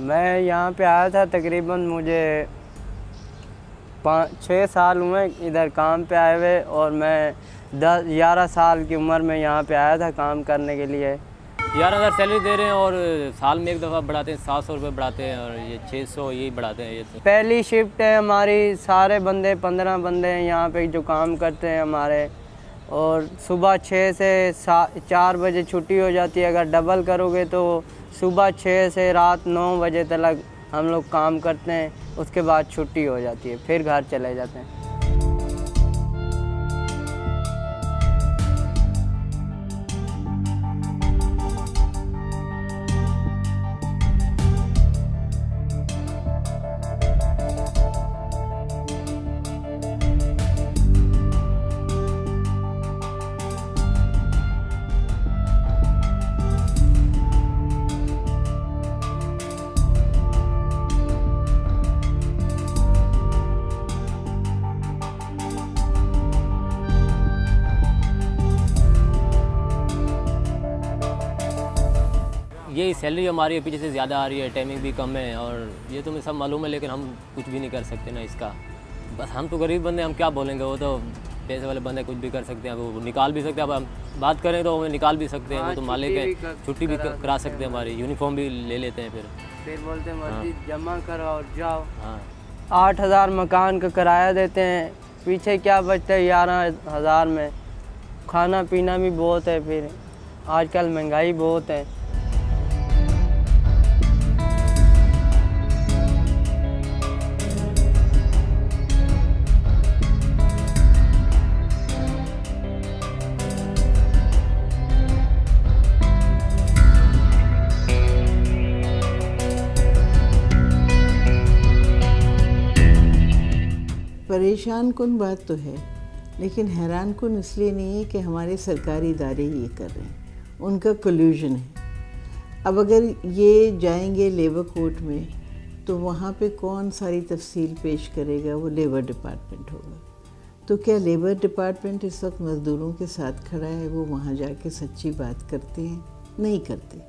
मैं यहाँ पे आया था तकरीबन मुझे 5-6 साल हुए इधर काम पे आए हुए, और मैं 10-11 साल की उम्र में यहाँ पे आया था काम करने के लिए। 11,000 सैलरी दे रहे हैं और साल में एक दफ़ा बढ़ाते हैं, 700 रुपये बढ़ाते हैं और ये 600 यही बढ़ाते हैं। ये तो पहली शिफ्ट है हमारी, सारे बंदे 15 बंदे हैं यहाँ पे जो काम करते हैं हमारे, और सुबह 6 से 4 बजे छुट्टी हो जाती है। अगर डबल करोगे तो सुबह 6 से रात 9 बजे तक हम लोग काम करते हैं, उसके बाद छुट्टी हो जाती है, फिर घर चले जाते हैं। यही सैलरी हमारी पीछे से ज़्यादा आ रही है, टाइमिंग भी कम है और ये तो मुझे सब मालूम है, लेकिन हम कुछ भी नहीं कर सकते ना इसका। बस हम तो गरीब बंदे, हम क्या बोलेंगे। वो तो पैसे वाले बंदे कुछ भी कर सकते हैं, वो निकाल भी सकते हैं। अब हम बात करें तो हमें निकाल भी सकते हैं, वो तो मालिक है, छुट्टी भी करा सकते हैं, हमारी यूनिफॉर्म भी ले लेते हैं। फिर बोलते हैं मस्जिद जमा करो और जाओ। हाँ, 8,000 मकान का किराया देते हैं, पीछे क्या बचता है 11,000 में। खाना पीना भी बहुत है, फिर आजकल महंगाई बहुत है। परेशान कुन बात तो है, लेकिन हैरान कुन इसलिए नहीं है कि हमारे सरकारी इदारे ये कर रहे हैं, उनका कोल्यूशन है। अब अगर ये जाएंगे लेबर कोर्ट में तो वहाँ पे कौन सारी तफसील पेश करेगा? वो लेबर डिपार्टमेंट होगा। तो क्या लेबर डिपार्टमेंट इस वक्त मज़दूरों के साथ खड़ा है? वो वहाँ जाके सच्ची बात करते हैं? नहीं करते।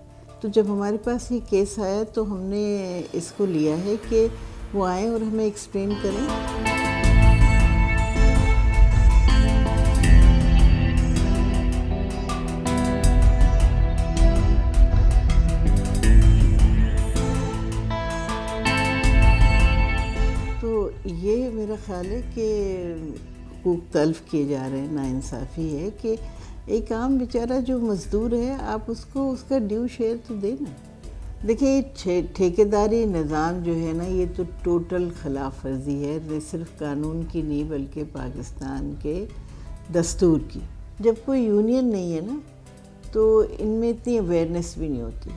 तो जब हमारे पास ये केस आया तो हमने इसको लिया है कि वो आए और हमें एक्सप्लेन करें। ये मेरा ख्याल है कि हुकूक तल्फ किए जा रहे हैं, नाइंसाफ़ी है कि एक आम बेचारा जो मज़दूर है आप उसको उसका ड्यू शेयर तो देना। देखिए ठेकेदारी निज़ाम जो है ना, ये तो टोटल खिलाफ वर्जी है, न सिर्फ कानून की नहीं बल्कि पाकिस्तान के दस्तूर की। जब कोई यूनियन नहीं है ना तो इनमें इतनी अवेयरनेस भी नहीं होती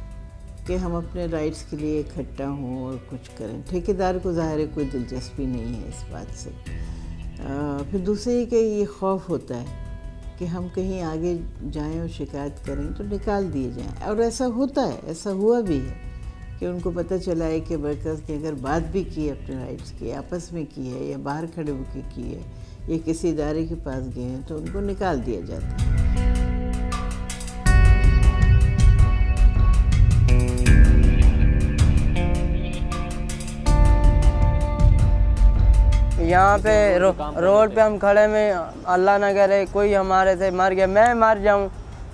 कि हम अपने राइट्स के लिए इकट्ठा हों और कुछ करें। ठेकेदार को ज़ाहिर है कोई दिलचस्पी नहीं है इस बात से। फिर दूसरे कि ये खौफ होता है कि हम कहीं आगे जाएं और शिकायत करें तो निकाल दिए जाएं, और ऐसा होता है, ऐसा हुआ भी है कि उनको पता चला है कि वर्कर्स ने अगर बात भी की है अपने राइट्स की, आपस में की है या बाहर खड़े होकर की है या किसी इदारे के पास गए हैं तो उनको निकाल दिया जाता है। यहाँ पे रोड पे हम खड़े में, अल्लाह ना करे कोई हमारे से मर गया, मैं मर जाऊँ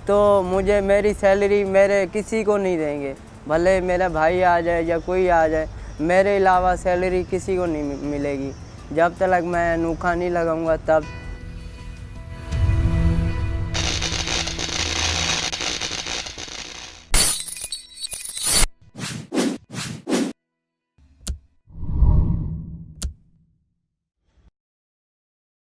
तो मुझे मेरी सैलरी मेरे किसी को नहीं देंगे, भले मेरा भाई आ जाए या कोई आ जाए, मेरे अलावा सैलरी किसी को नहीं मिलेगी। जब तक मैं नूखा नहीं लगाऊंगा तब